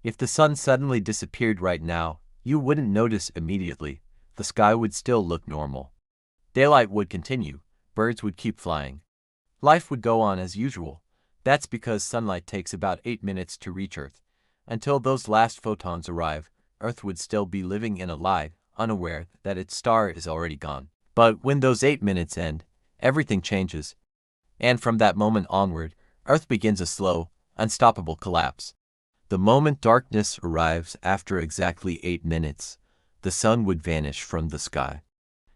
If the sun suddenly disappeared right now, you wouldn't notice immediately. The sky would still look normal. Daylight would continue, birds would keep flying. Life would go on as usual. That's because sunlight takes about 8 minutes to reach Earth. Until those last photons arrive, Earth would still be living in a lie, unaware that its star is already gone. But when those 8 minutes end, everything changes. And from that moment onward, Earth begins a slow, unstoppable collapse. The moment darkness arrives after exactly 8 minutes, the sun would vanish from the sky.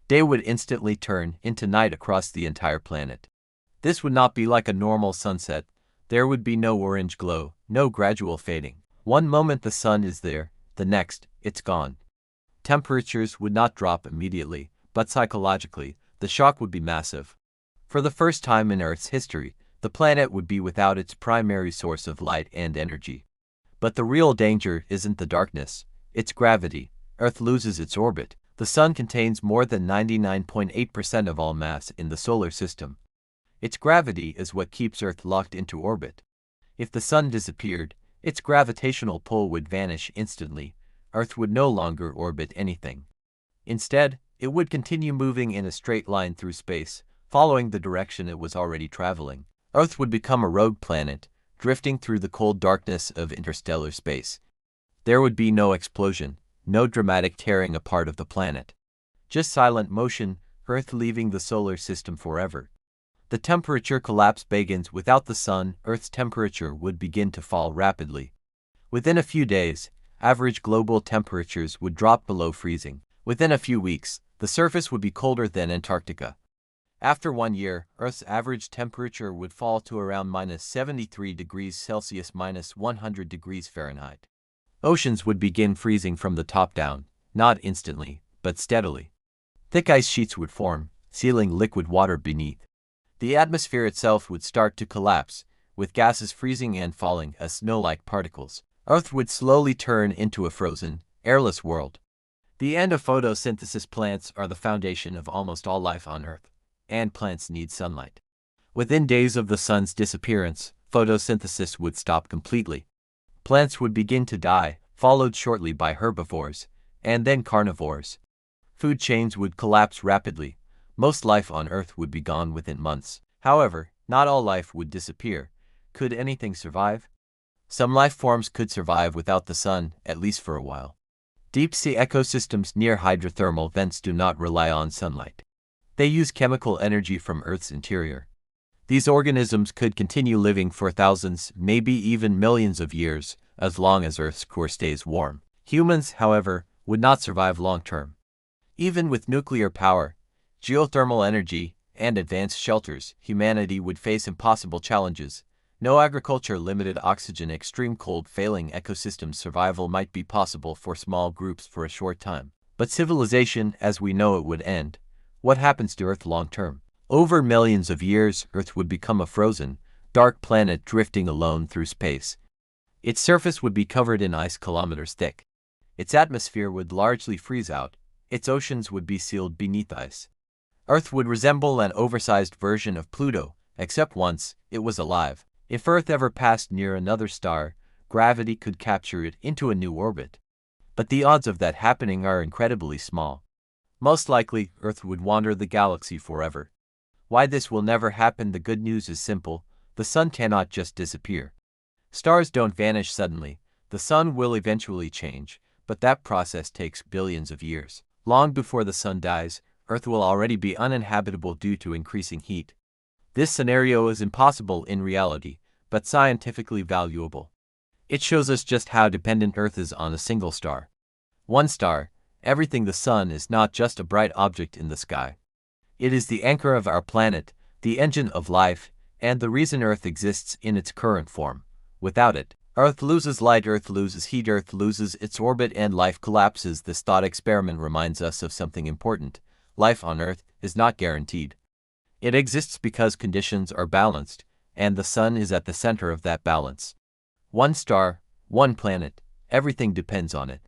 Day would instantly turn into night across the entire planet. This would not be like a normal sunset. There would be no orange glow, no gradual fading. One moment the sun is there, the next, it's gone. Temperatures would not drop immediately, but psychologically, the shock would be massive. For the first time in Earth's history, the planet would be without its primary source of light and energy. But the real danger isn't the darkness, it's gravity. Earth loses its orbit. The sun contains more than 99.8% of all mass in the solar system. Its gravity is what keeps Earth locked into orbit. If the sun disappeared, its gravitational pull would vanish instantly. Earth would no longer orbit anything. Instead, it would continue moving in a straight line through space, following the direction it was already traveling. Earth would become a rogue planet, drifting through the cold darkness of interstellar space. There would be no explosion, no dramatic tearing apart of the planet. Just silent motion, Earth leaving the solar system forever. The temperature collapse begins without the sun. Earth's temperature would begin to fall rapidly. Within a few days, average global temperatures would drop below freezing. Within a few weeks, the surface would be colder than Antarctica. After 1 year, Earth's average temperature would fall to around -73 degrees Celsius -100 degrees Fahrenheit. Oceans would begin freezing from the top down, not instantly, but steadily. Thick ice sheets would form, sealing liquid water beneath. The atmosphere itself would start to collapse, with gases freezing and falling as snow-like particles. Earth would slowly turn into a frozen, airless world. The end of photosynthesis. Plants are the foundation of almost all life on Earth, and plants need sunlight. Within days of the sun's disappearance, photosynthesis would stop completely. Plants would begin to die, followed shortly by herbivores, and then carnivores. Food chains would collapse rapidly. Most life on Earth would be gone within months. However, not all life would disappear. Could anything survive? Some life forms could survive without the sun, at least for a while. Deep-sea ecosystems near hydrothermal vents do not rely on sunlight. They use chemical energy from Earth's interior. These organisms could continue living for thousands, maybe even millions of years, as long as Earth's core stays warm. Humans, however, would not survive long-term. Even with nuclear power, geothermal energy, and advanced shelters, humanity would face impossible challenges. No agriculture, limited oxygen, extreme cold, failing ecosystems. Survival might be possible for small groups for a short time, but civilization as we know it would end. What happens to Earth long-term? Over millions of years, Earth would become a frozen, dark planet drifting alone through space. Its surface would be covered in ice kilometers thick. Its atmosphere would largely freeze out. Its oceans would be sealed beneath ice. Earth would resemble an oversized version of Pluto, except once it was alive. If Earth ever passed near another star, gravity could capture it into a new orbit. But the odds of that happening are incredibly small. Most likely, Earth would wander the galaxy forever. Why this will never happen? The good news is simple: the sun cannot just disappear. Stars don't vanish suddenly. The sun will eventually change, but that process takes billions of years. Long before the sun dies, Earth will already be uninhabitable due to increasing heat. This scenario is impossible in reality, but scientifically valuable. It shows us just how dependent Earth is on a single star. One star, everything. The sun is not just a bright object in the sky. It is the anchor of our planet, the engine of life, and the reason Earth exists in its current form. Without it, Earth loses light, Earth loses heat, Earth loses its orbit, and life collapses. This thought experiment reminds us of something important. Life on Earth is not guaranteed. It exists because conditions are balanced, and the sun is at the center of that balance. One star, one planet, everything depends on it.